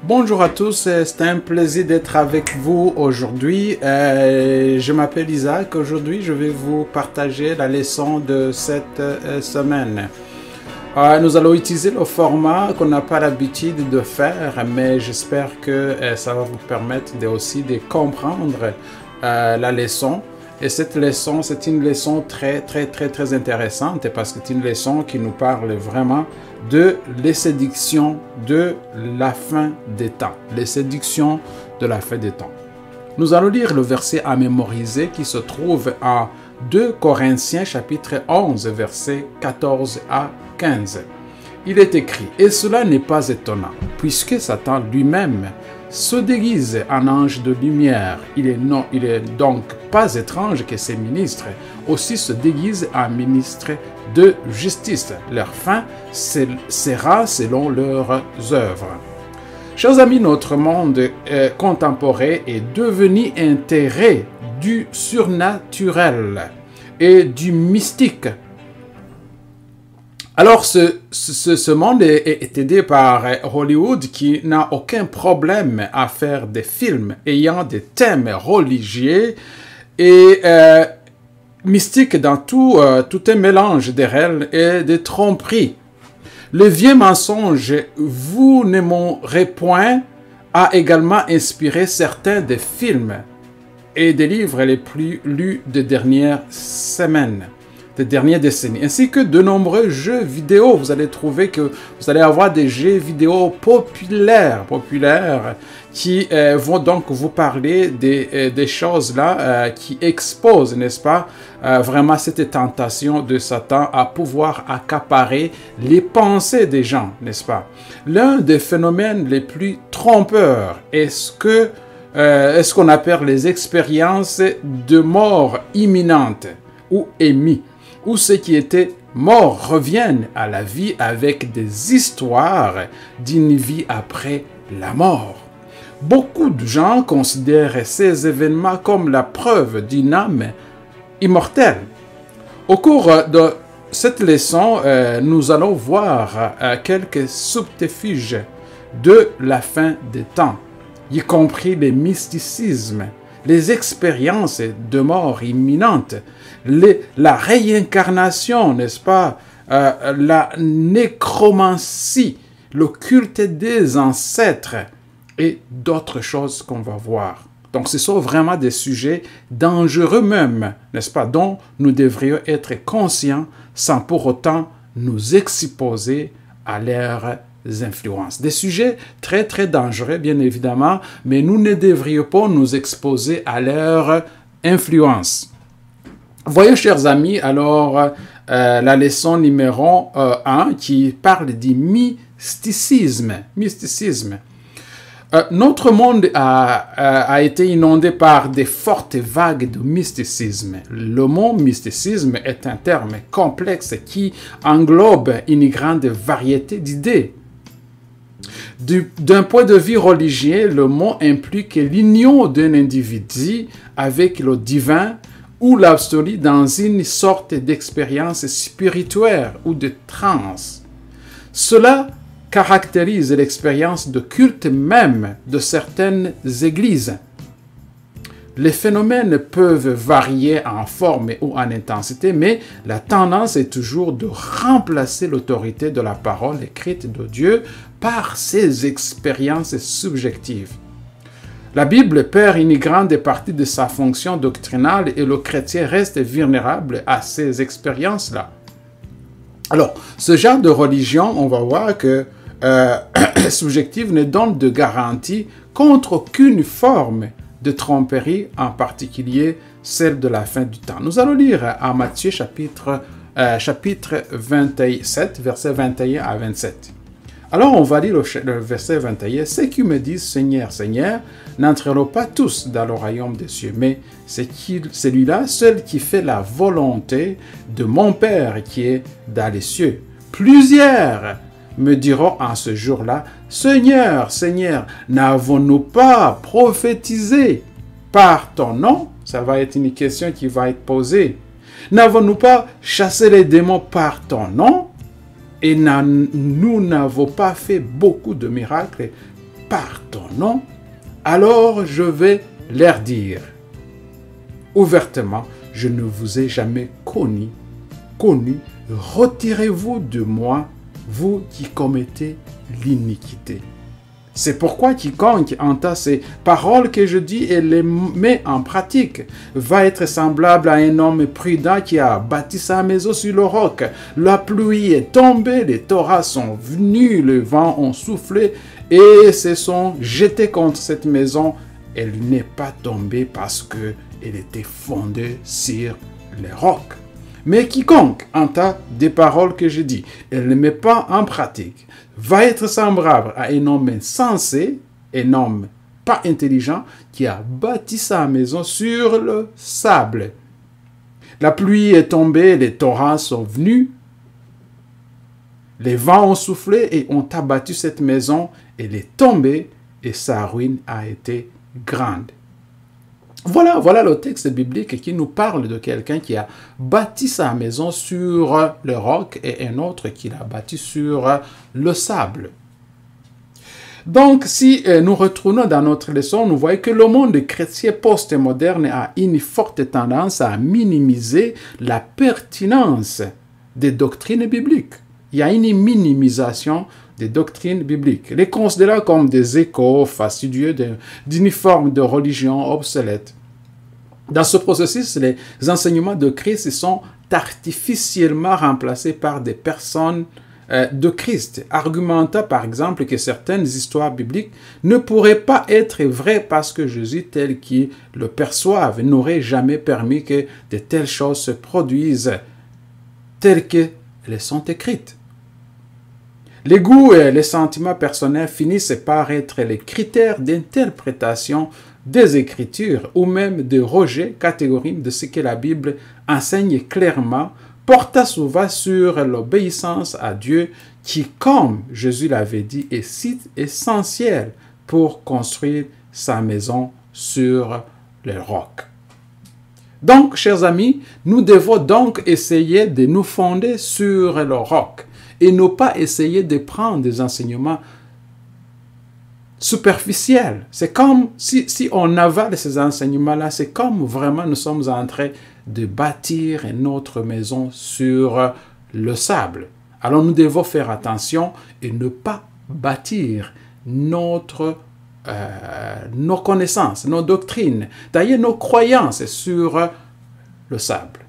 Bonjour à tous, c'est un plaisir d'être avec vous aujourd'hui. Je m'appelle Isaac. Aujourd'hui, je vais vous partager la leçon de cette semaine. Nous allons utiliser le format qu'on n'a pas l'habitude de faire, mais j'espère que ça va vous permettre aussi de comprendre la leçon. Et cette leçon, c'est une leçon très intéressante parce que c'est une leçon qui nous parle vraiment de les séductions de la fin des temps. Les séductions de la fin des temps. Nous allons lire le verset à mémoriser qui se trouve en 2 Corinthiens chapitre 11, versets 14 à 15. Il est écrit, et cela n'est pas étonnant, puisque Satan lui-même se déguise en ange de lumière. Il est donc pas étrange que ces ministres aussi se déguisent en ministres de justice. Leur fin sera selon leurs œuvres. Chers amis, notre monde contemporain est devenu intérêt du surnaturel et du mystique. Alors, ce monde est aidé par Hollywood qui n'a aucun problème à faire des films ayant des thèmes religieux et mystiques dans tout un mélange de réel et de tromperies. Le vieux mensonge, vous n'aimerez point, a également inspiré certains des films et des livres les plus lus des dernières semaines. Des dernières décennies, ainsi que de nombreux jeux vidéo. Vous allez trouver que vous allez avoir des jeux vidéo populaires qui vont donc vous parler des choses là qui exposent, n'est-ce pas, vraiment cette tentation de Satan à pouvoir accaparer les pensées des gens, n'est-ce pas. L'un des phénomènes les plus trompeurs est ce qu'on appelle les expériences de mort imminente ou émis, où ceux qui étaient morts reviennent à la vie avec des histoires d'une vie après la mort. Beaucoup de gens considèrent ces événements comme la preuve d'une âme immortelle. Au cours de cette leçon, nous allons voir quelques subterfuges de la fin des temps, y compris le mysticisme, les expériences de mort imminente, la réincarnation, n'est-ce pas, la nécromancie, le culte des ancêtres et d'autres choses qu'on va voir. Donc, ce sont vraiment des sujets dangereux même, n'est-ce pas, dont nous devrions être conscients sans pour autant nous exposer à leurs influences. Des sujets très dangereux, bien évidemment, mais nous ne devrions pas nous exposer à leur influence. Voyez, chers amis, alors la leçon numéro 1 qui parle du mysticisme. Notre monde a été inondé par des fortes vagues de mysticisme. Le mot mysticisme est un terme complexe qui englobe une grande variété d'idées. D'un point de vue religieux, le mot implique l'union d'un individu avec le divin ou l'absolu dans une sorte d'expérience spirituelle ou de transe. Cela caractérise l'expérience de culte même de certaines églises. Les phénomènes peuvent varier en forme ou en intensité, mais la tendance est toujours de remplacer l'autorité de la parole écrite de Dieu par ces expériences subjectives. La Bible perd une grande partie de sa fonction doctrinale et le chrétien reste vulnérable à ces expériences-là. Alors, ce genre de religion, on va voir que subjective ne donne de garantie contre aucune forme de tromperie, en particulier celle de la fin du temps. Nous allons lire à Matthieu chapitre 27, versets 21 à 27. Alors on va lire le verset 21. « Ceux qui me disent Seigneur, Seigneur, n'entreront pas tous dans le royaume des cieux, mais c'est celui-là seul qui fait la volonté de mon Père qui est dans les cieux. Plusieurs me diront en ce jour-là, Seigneur, Seigneur, n'avons-nous pas prophétisé par ton nom ?» Ça va être une question qui va être posée. « N'avons-nous pas chassé les démons par ton nom ? Et nous n'avons pas fait beaucoup de miracles par ton nom, alors je vais leur dire ouvertement, je ne vous ai jamais connu, retirez-vous de moi, vous qui commettez l'iniquité. C'est pourquoi quiconque entend ces paroles que je dis et les met en pratique va être semblable à un homme prudent qui a bâti sa maison sur le roc. La pluie est tombée, les torrents sont venus, le vent a soufflé et se sont jetés contre cette maison. Elle n'est pas tombée parce qu'elle était fondée sur les rocs. Mais quiconque entend des paroles que je dis et ne les met pas en pratique va être semblable à un homme insensé, un homme pas intelligent qui a bâti sa maison sur le sable. La pluie est tombée, les torrents sont venus, les vents ont soufflé et ont abattu cette maison, elle est tombée et sa ruine a été grande. Voilà le texte biblique qui nous parle de quelqu'un qui a bâti sa maison sur le roc et un autre qui l'a bâti sur le sable. Donc, si nous retournons dans notre leçon, nous voyons que le monde chrétien post-moderne a une forte tendance à minimiser la pertinence des doctrines bibliques. Il y a une minimisation des doctrines bibliques, les considérant comme des échos fastidieux d'une forme de religion obsolète. Dans ce processus, les enseignements de Christ sont artificiellement remplacés par des personnes de Christ, argumentant par exemple que certaines histoires bibliques ne pourraient pas être vraies parce que Jésus, tel qu'ils le perçoivent, n'aurait jamais permis que de telles choses se produisent telles qu'elles sont écrites. Les goûts et les sentiments personnels finissent par être les critères d'interprétation des Écritures ou même de rejet catégorique de ce que la Bible enseigne clairement, portant souvent sur l'obéissance à Dieu qui, comme Jésus l'avait dit, est si essentiel pour construire sa maison sur le roc. Donc, chers amis, nous devons donc essayer de nous fonder sur le roc et ne pas essayer de prendre des enseignements superficiels. C'est comme si on avale ces enseignements-là, c'est comme vraiment nous sommes en train de bâtir notre maison sur le sable. Alors nous devons faire attention et ne pas bâtir nos connaissances, nos doctrines, d'ailleurs nos croyances sur le sable.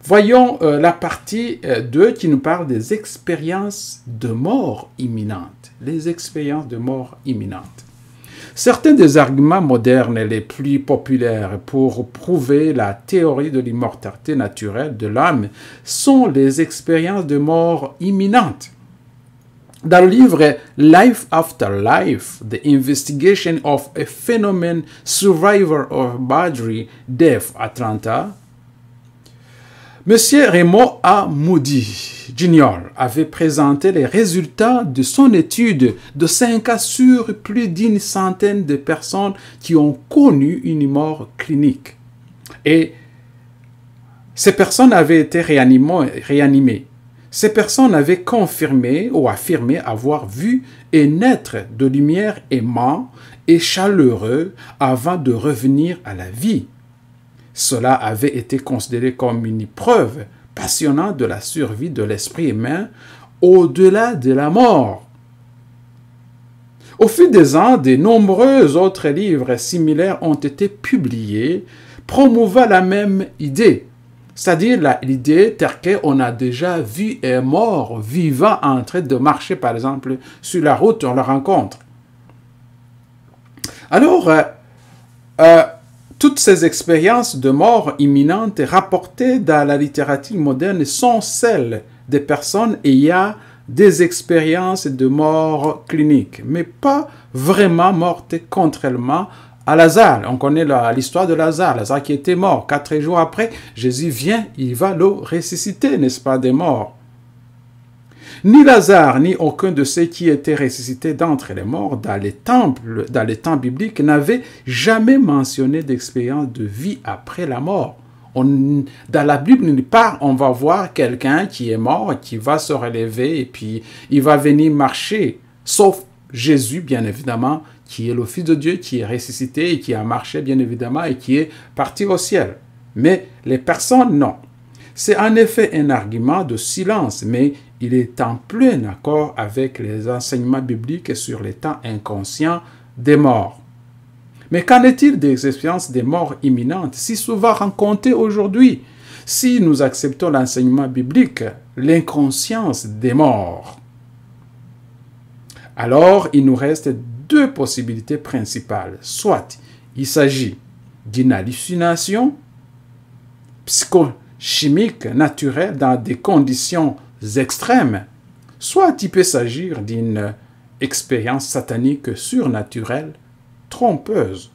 Voyons la partie 2 qui nous parle des expériences de mort imminente. Les expériences de mort imminente. Certains des arguments modernes les plus populaires pour prouver la théorie de l'immortalité naturelle de l'âme sont les expériences de mort imminente. Dans le livre Life After Life, The Investigation of a Phenomenon Survivor of Body Death Atlanta, M. Raymond A. Moody Jr. avait présenté les résultats de son étude de 5 cas sur plus d'une centaine de personnes qui ont connu une mort clinique. Et ces personnes avaient été réanimées. Ces personnes avaient confirmé ou affirmé avoir vu un être de lumière aimant et chaleureux avant de revenir à la vie. Cela avait été considéré comme une preuve passionnante de la survie de l'esprit humain au-delà de la mort. Au fil des ans, de nombreux autres livres similaires ont été publiés, promouvant la même idée, c'est-à-dire l'idée telle qu'on a déjà vu un mort vivant en train de marcher, par exemple, sur la route, on le rencontre. Alors, toutes ces expériences de mort imminente rapportées dans la littérature moderne sont celles des personnes ayant des expériences de mort clinique, mais pas vraiment mortes contrairement à Lazare. On connaît l'histoire de Lazare, Lazare qui était mort. 4 jours après, Jésus vient, il va le ressusciter, n'est-ce pas, des morts. Ni Lazare, ni aucun de ceux qui étaient ressuscités d'entre les morts dans les temps bibliques n'avaient jamais mentionné d'expérience de vie après la mort. Dans la Bible, on va voir quelqu'un qui est mort, qui va se relever et puis il va venir marcher, sauf Jésus, bien évidemment, qui est le Fils de Dieu, qui est ressuscité et qui a marché, bien évidemment, et qui est parti au ciel. Mais les personnes, non. C'est en effet un argument de silence, mais il est en plein accord avec les enseignements bibliques sur l'état inconscient des morts. Mais qu'en est-il des expériences des morts imminentes, si souvent rencontrées aujourd'hui? Si nous acceptons l'enseignement biblique, l'inconscience des morts, alors il nous reste deux possibilités principales. Soit il s'agit d'une hallucination psychochimique naturelle dans des conditions extrêmes, soit il peut s'agir d'une expérience satanique surnaturelle trompeuse.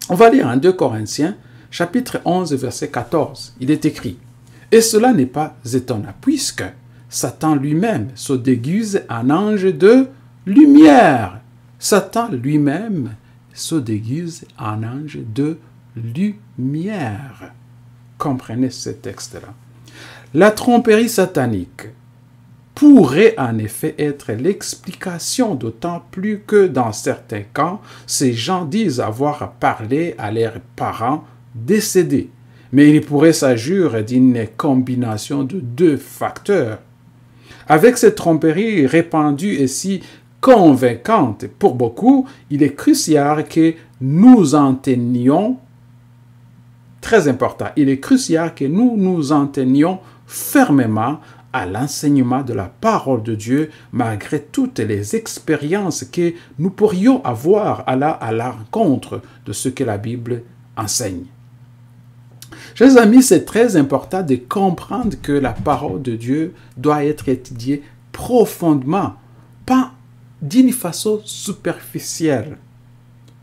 On va lire en 2 Corinthiens, chapitre 11, verset 14. Il est écrit: « Et cela n'est pas étonnant, puisque Satan lui-même se déguise en ange de lumière. » Satan lui-même se déguise en ange de lumière. Comprenez ce texte-là. La tromperie satanique pourrait en effet être l'explication, d'autant plus que dans certains cas, ces gens disent avoir parlé à leurs parents décédés. Mais il pourrait s'agir d'une combinaison de deux facteurs. Avec cette tromperie répandue et si convaincante pour beaucoup, il est crucial que nous en tenions, très important, il est crucial que nous nous en tenions fermement à l'enseignement de la parole de Dieu, malgré toutes les expériences que nous pourrions avoir à la rencontre de ce que la Bible enseigne. Chers amis, c'est très important de comprendre que la parole de Dieu doit être étudiée profondément, pas d'une façon superficielle.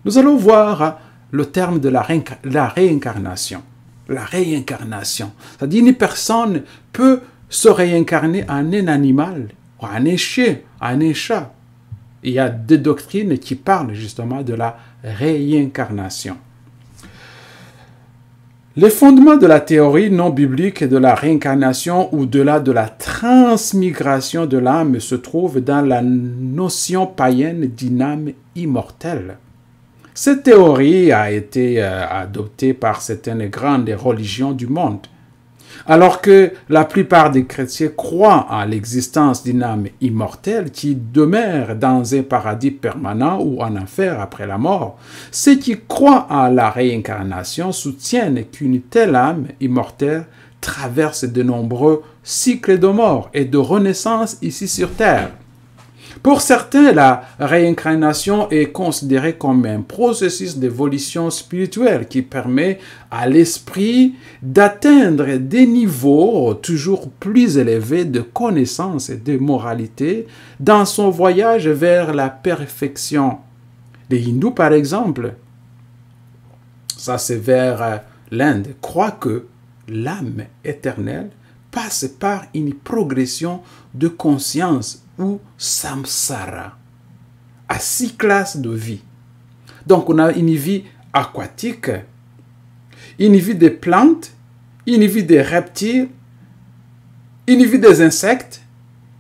Nous allons voir le terme de la réincarnation. La réincarnation, c'est-à-dire une personne peut se réincarner en un animal, en un chien, en un chat. Il y a des doctrines qui parlent justement de la réincarnation. Les fondements de la théorie non biblique de la réincarnation ou de la transmigration de l'âme se trouvent dans la notion païenne d'une âme immortelle. Cette théorie a été adoptée par certaines grandes religions du monde. Alors que la plupart des chrétiens croient en l'existence d'une âme immortelle qui demeure dans un paradis permanent ou en enfer après la mort, ceux qui croient en la réincarnation soutiennent qu'une telle âme immortelle traverse de nombreux cycles de mort et de renaissance ici sur terre. Pour certains, la réincarnation est considérée comme un processus d'évolution spirituelle qui permet à l'esprit d'atteindre des niveaux toujours plus élevés de connaissance et de moralité dans son voyage vers la perfection. Les hindous, par exemple, ça c'est vers l'Inde, croient que l'âme éternelle passe par une progression de conscience ou samsara, à 6 classes de vie. Donc, on a une vie aquatique, une vie des plantes, une vie des reptiles, une vie des insectes,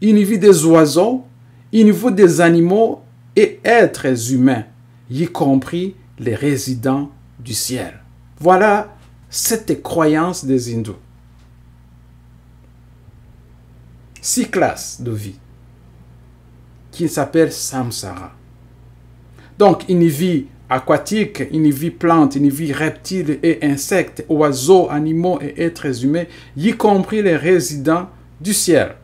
une vie des oiseaux, une vie des animaux et êtres humains, y compris les résidents du ciel. Voilà cette croyance des hindous. 6 classes de vie qui s'appelle samsara. Donc, une vie aquatique, une vie plante, une vie reptile et insectes, oiseaux, animaux et êtres humains, y compris les résidents du ciel.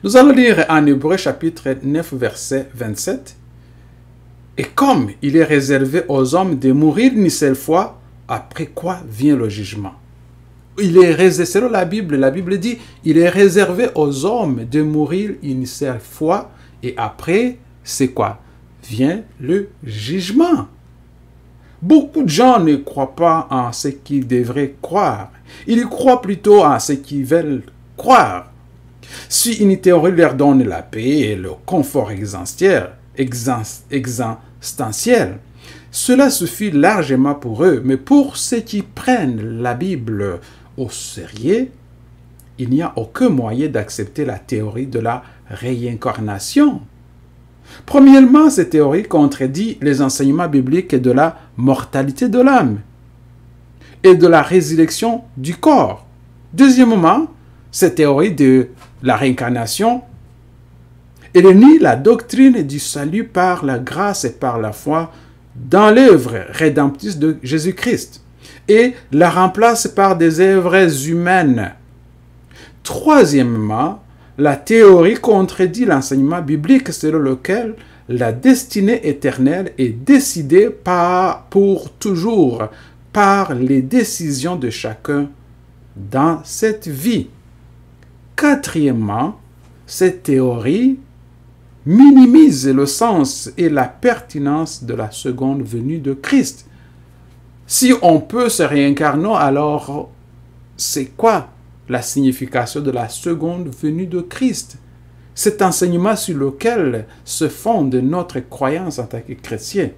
Nous allons lire en Hébreux chapitre 9, verset 27. Et comme il est réservé aux hommes de mourir une seule fois, après quoi vient le jugement. Il est réservé, selon la Bible dit, il est réservé aux hommes de mourir une seule fois et après, c'est quoi? Vient le jugement. Beaucoup de gens ne croient pas en ce qu'ils devraient croire. Ils croient plutôt en ce qu'ils veulent croire. Si une théorie leur donne la paix et le confort existentiel, cela suffit largement pour eux. Mais pour ceux qui prennent la Bible au sérieux, il n'y a aucun moyen d'accepter la théorie de la réincarnation. Premièrement, cette théorie contredit les enseignements bibliques de la mortalité de l'âme et de la résurrection du corps. Deuxièmement, cette théorie de la réincarnation, elle nie la doctrine du salut par la grâce et par la foi dans l'œuvre rédemptrice de Jésus-Christ et la remplace par des œuvres humaines. Troisièmement, la théorie contredit l'enseignement biblique selon lequel la destinée éternelle est décidée pour toujours par les décisions de chacun dans cette vie. Quatrièmement, cette théorie minimise le sens et la pertinence de la seconde venue de Christ. Si on peut se réincarner, alors c'est quoi la signification de la seconde venue de Christ? Cet enseignement sur lequel se fonde notre croyance en tant que chrétien.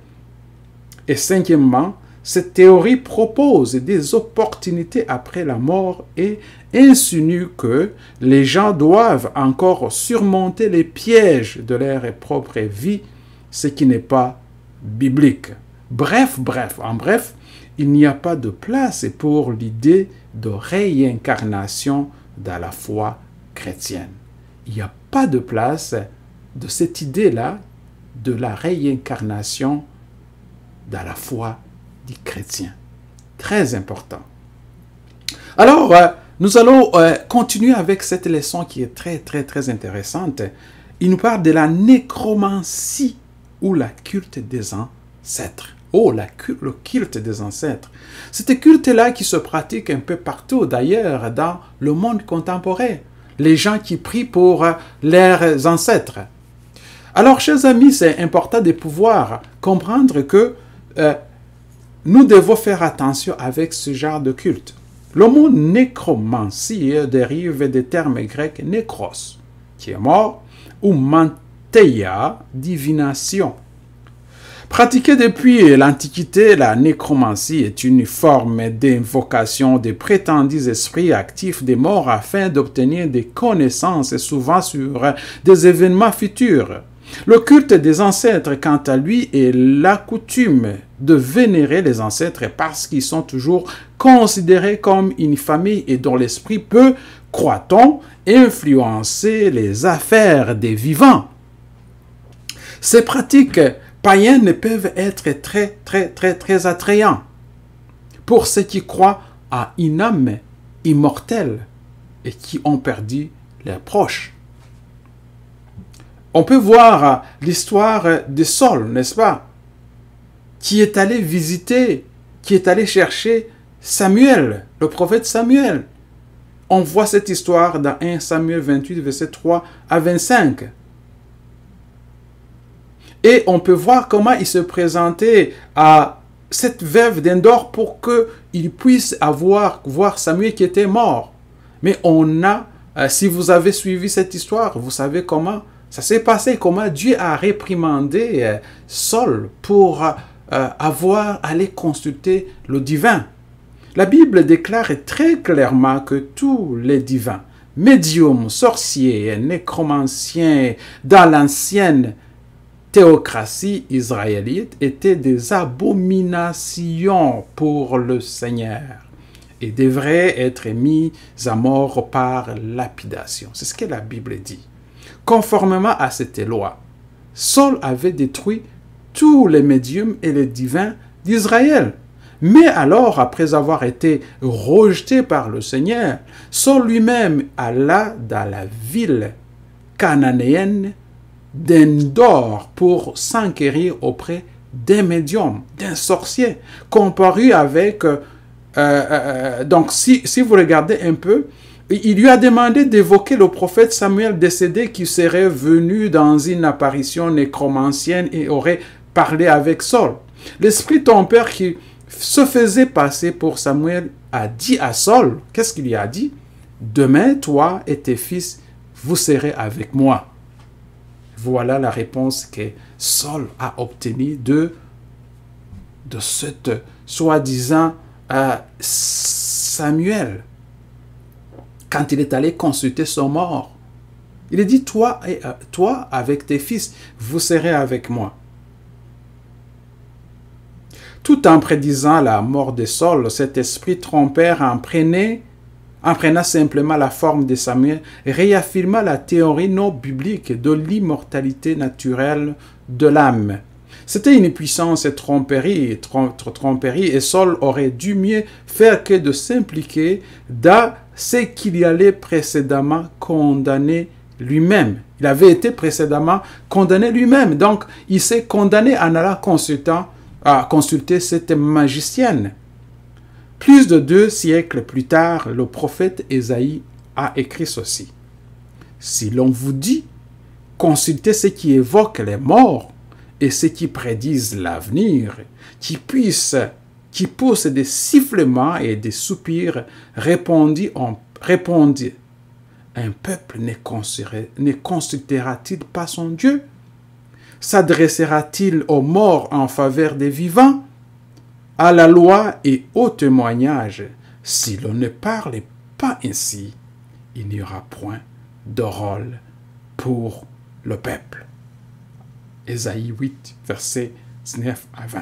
Et cinquièmement, cette théorie propose des opportunités après la mort et insinue que les gens doivent encore surmonter les pièges de leur propre vie, ce qui n'est pas biblique. En bref, il n'y a pas de place pour l'idée de réincarnation dans la foi chrétienne. Il n'y a pas de place de cette idée-là de la réincarnation dans la foi des chrétiens. Très important. Alors, nous allons continuer avec cette leçon qui est très intéressante. Il nous parle de la nécromancie ou la culte des ancêtres. Oh, le culte des ancêtres. C'est un culte-là qui se pratique un peu partout, d'ailleurs, dans le monde contemporain. Les gens qui prient pour leurs ancêtres. Alors, chers amis, c'est important de pouvoir comprendre que nous devons faire attention avec ce genre de culte. Le mot nécromancie dérive des termes grecs nékros, qui est mort, ou manteia, divination. Pratiquée depuis l'Antiquité, la nécromancie est une forme d'invocation des prétendus esprits actifs des morts afin d'obtenir des connaissances, souvent sur des événements futurs. Le culte des ancêtres, quant à lui, est la coutume de vénérer les ancêtres parce qu'ils sont toujours considérés comme une famille et dont l'esprit peut, croit-on, influencer les affaires des vivants. Ces pratiques païennes peuvent être très attrayants pour ceux qui croient à une âme immortelle et qui ont perdu leurs proches. On peut voir l'histoire de Saul, n'est-ce pas? Qui est allé visiter, qui est allé chercher Samuel, le prophète Samuel. On voit cette histoire dans 1 Samuel 28, verset 3 à 25. Et on peut voir comment il se présentait à cette veuve d'Endor pour qu'il puisse voir Samuel qui était mort. Mais si vous avez suivi cette histoire, vous savez comment ça s'est passé, comment Dieu a réprimandé Saul pour aller consulter le divin. La Bible déclare très clairement que tous les divins, médiums, sorciers, nécromanciens dans l'ancienne théocratie israélite étaient des abominations pour le Seigneur et devraient être mis à mort par lapidation. C'est ce que la Bible dit. Conformément à cette loi, Saul avait détruit tous les médiums et les divins d'Israël. Mais alors, après avoir été rejeté par le Seigneur, Saul lui-même alla dans la ville cananéenne d'Endor pour s'enquérir auprès d'un médium, d'un sorcier, comparu avec... donc, si vous regardez un peu, il lui a demandé d'évoquer le prophète Samuel décédé qui serait venu dans une apparition nécromancienne et aurait parlé avec Saul. L'esprit ton père qui se faisait passer pour Samuel a dit à Saul, qu'est-ce qu'il lui a dit? Demain, toi et tes fils, vous serez avec moi. Voilà la réponse que Saul a obtenue de cette soi-disant Samuel. quand il est allé consulter son mort. Il a dit, toi, avec tes fils, vous serez avec moi. Tout en prédisant la mort de Saul, cet esprit trompeur entraîna simplement la forme de Samuel, réaffirma la théorie non biblique de l'immortalité naturelle de l'âme. C'était une puissance tromperie, et Saul aurait dû mieux faire que de s'impliquer dans ce qu'il allait précédemment condamner lui-même. Il avait été précédemment condamné lui-même, donc il s'est condamné en allant consulter cette magicienne. Plus de 2 siècles plus tard, le prophète Ésaïe a écrit ceci. Si l'on vous dit, consultez ce qui évoque les morts et ce qui prédisent l'avenir, qui poussent des sifflements et des soupirs, répondit, un peuple ne consultera-t-il pas son Dieu? S'adressera-t-il aux morts en faveur des vivants? À la loi et au témoignage, si l'on ne parle pas ainsi, il n'y aura point de rôle pour le peuple. Ésaïe 8, versets 19 à 20.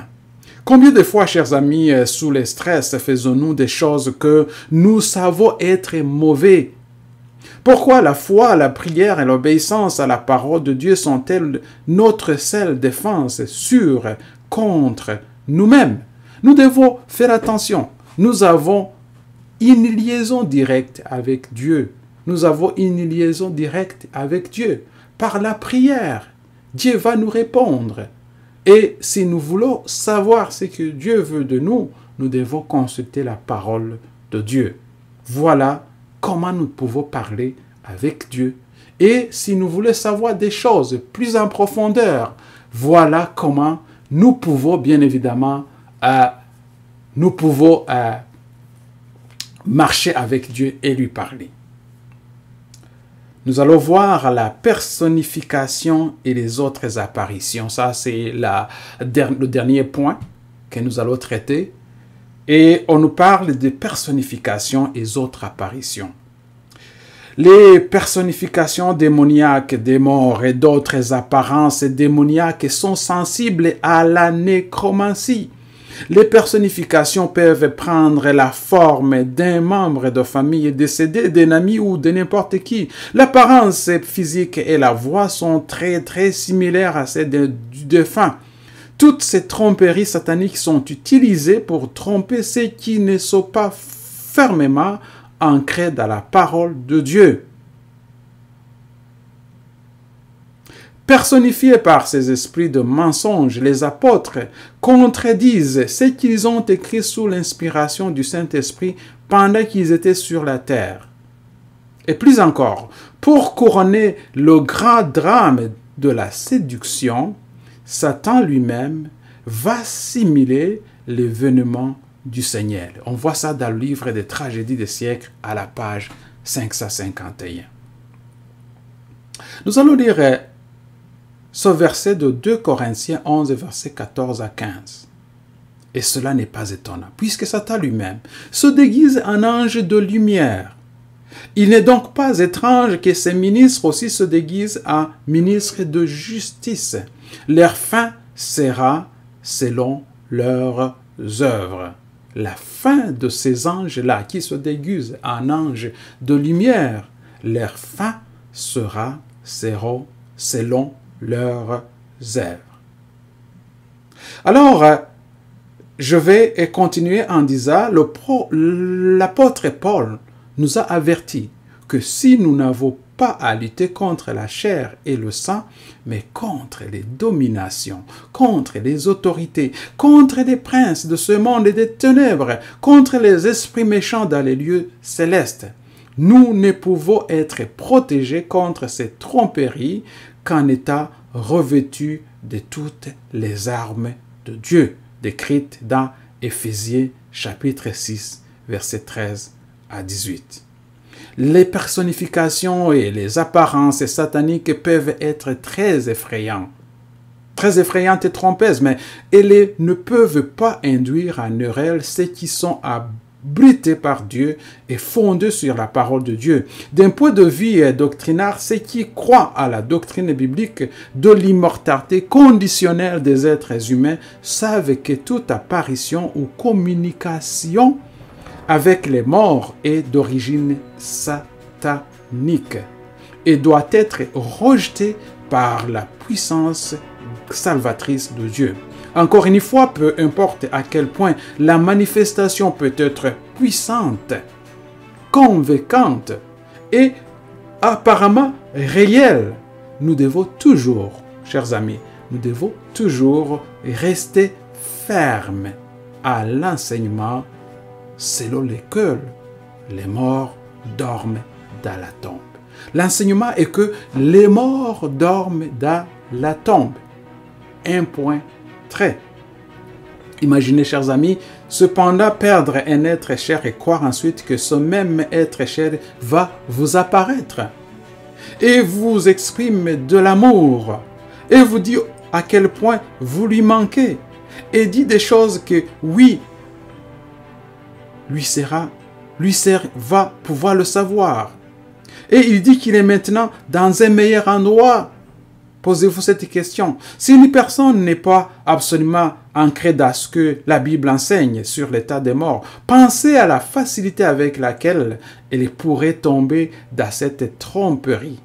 Combien de fois, chers amis, sous le stress, faisons-nous des choses que nous savons être mauvais? Pourquoi la foi, la prière et l'obéissance à la parole de Dieu sont-elles notre seule défense sûre contre nous-mêmes? Nous devons faire attention. Nous avons une liaison directe avec Dieu. Nous avons une liaison directe avec Dieu. Par la prière, Dieu va nous répondre. Et si nous voulons savoir ce que Dieu veut de nous, nous devons consulter la parole de Dieu. Voilà comment nous pouvons parler avec Dieu. Et si nous voulons savoir des choses plus en profondeur, voilà comment nous pouvons bien évidemment marcher avec Dieu et lui parler. Nous allons voir la personnification et les autres apparitions. Ça, c'est le dernier point que nous allons traiter. Et on nous parle de personnification et autres apparitions. Les personnifications démoniaques des morts et d'autres apparences démoniaques sont sensibles à la nécromancie. Les personnifications peuvent prendre la forme d'un membre de famille décédé, d'un ami ou de n'importe qui. L'apparence physique et la voix sont très très similaires à celles du défunt. Toutes ces tromperies sataniques sont utilisées pour tromper ceux qui ne sont pas fermement ancrés dans la parole de Dieu. Personnifiés par ces esprits de mensonges, les apôtres contredisent ce qu'ils ont écrit sous l'inspiration du Saint-Esprit pendant qu'ils étaient sur la terre. Et plus encore, pour couronner le grand drame de la séduction, Satan lui-même va simuler l'événement du Seigneur. On voit ça dans le livre des tragédies des siècles à la page 551. Nous allons lire ce verset de 2 Corinthiens 11, versets 14 à 15. Et cela n'est pas étonnant, puisque Satan lui-même se déguise en ange de lumière. Il n'est donc pas étrange que ses ministres aussi se déguisent en ministres de justice. Leur fin sera selon leurs œuvres. La fin de ces anges-là qui se déguisent en anges de lumière, leur fin sera selon leurs œuvres. Alors, je vais continuer en disant, l'apôtre Paul nous a avertis que si nous n'avons pas à lutter contre la chair et le sang, mais contre les dominations, contre les autorités, contre les princes de ce monde et des ténèbres, contre les esprits méchants dans les lieux célestes. Nous ne pouvons être protégés contre ces tromperies qu'en étant revêtus de toutes les armes de Dieu, décrites dans Éphésiens chapitre 6, versets 13 à 18. Les personnifications et les apparences sataniques peuvent être très effrayantes et trompeuses, mais elles ne peuvent pas induire en erreur ceux qui sont bruité par Dieu et fondé sur la parole de Dieu. D'un point de vue doctrinaire, ceux qui croient à la doctrine biblique de l'immortalité conditionnelle des êtres humains savent que toute apparition ou communication avec les morts est d'origine satanique et doit être rejetée par la puissance salvatrice de Dieu. Encore une fois, peu importe à quel point la manifestation peut être puissante, convaincante et apparemment réelle, nous devons toujours, chers amis, nous devons toujours rester fermes à l'enseignement selon lequel les morts dorment dans la tombe. L'enseignement est que les morts dorment dans la tombe. Un point. Très. Imaginez, chers amis, cependant perdre un être cher et croire ensuite que ce même être cher va vous apparaître et vous exprime de l'amour et vous dit à quel point vous lui manquez et dit des choses que oui, va pouvoir le savoir. Et il dit qu'il est maintenant dans un meilleur endroit. Posez-vous cette question. Si une personne n'est pas absolument ancrée dans ce que la Bible enseigne sur l'état des morts, pensez à la facilité avec laquelle elle pourrait tomber dans cette tromperie.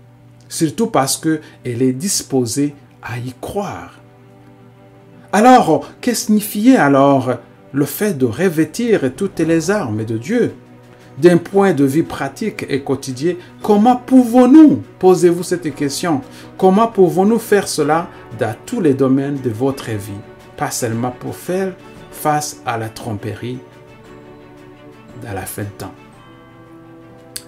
Surtout parce qu'elle est disposée à y croire. Alors, que signifiait alors le fait de revêtir toutes les armes de Dieu? D'un point de vue pratique et quotidien, comment pouvons-nous, posez-vous cette question, comment pouvons-nous faire cela dans tous les domaines de votre vie, pas seulement pour faire face à la tromperie dans la fin de temps.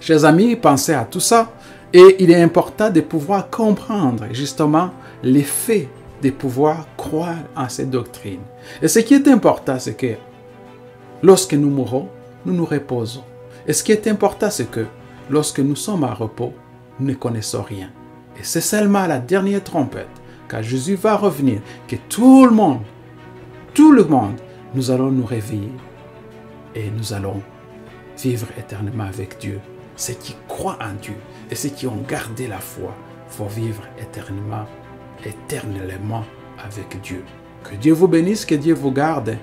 Chers amis, pensez à tout ça et il est important de pouvoir comprendre justement l'effet de pouvoir croire en ces doctrines. Et ce qui est important, c'est que lorsque nous mourrons, nous nous reposons. Et ce qui est important, c'est que lorsque nous sommes à repos, nous ne connaissons rien. Et c'est seulement à la dernière trompette, quand Jésus va revenir, que tout le monde, nous allons nous réveiller et nous allons vivre éternellement avec Dieu. Ceux qui croient en Dieu et ceux qui ont gardé la foi vont vivre éternellement avec Dieu. Que Dieu vous bénisse, que Dieu vous garde.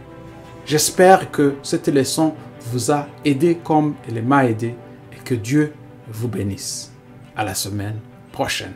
J'espère que cette leçon vous a aidé comme elle m'a aidé et que Dieu vous bénisse. À la semaine prochaine.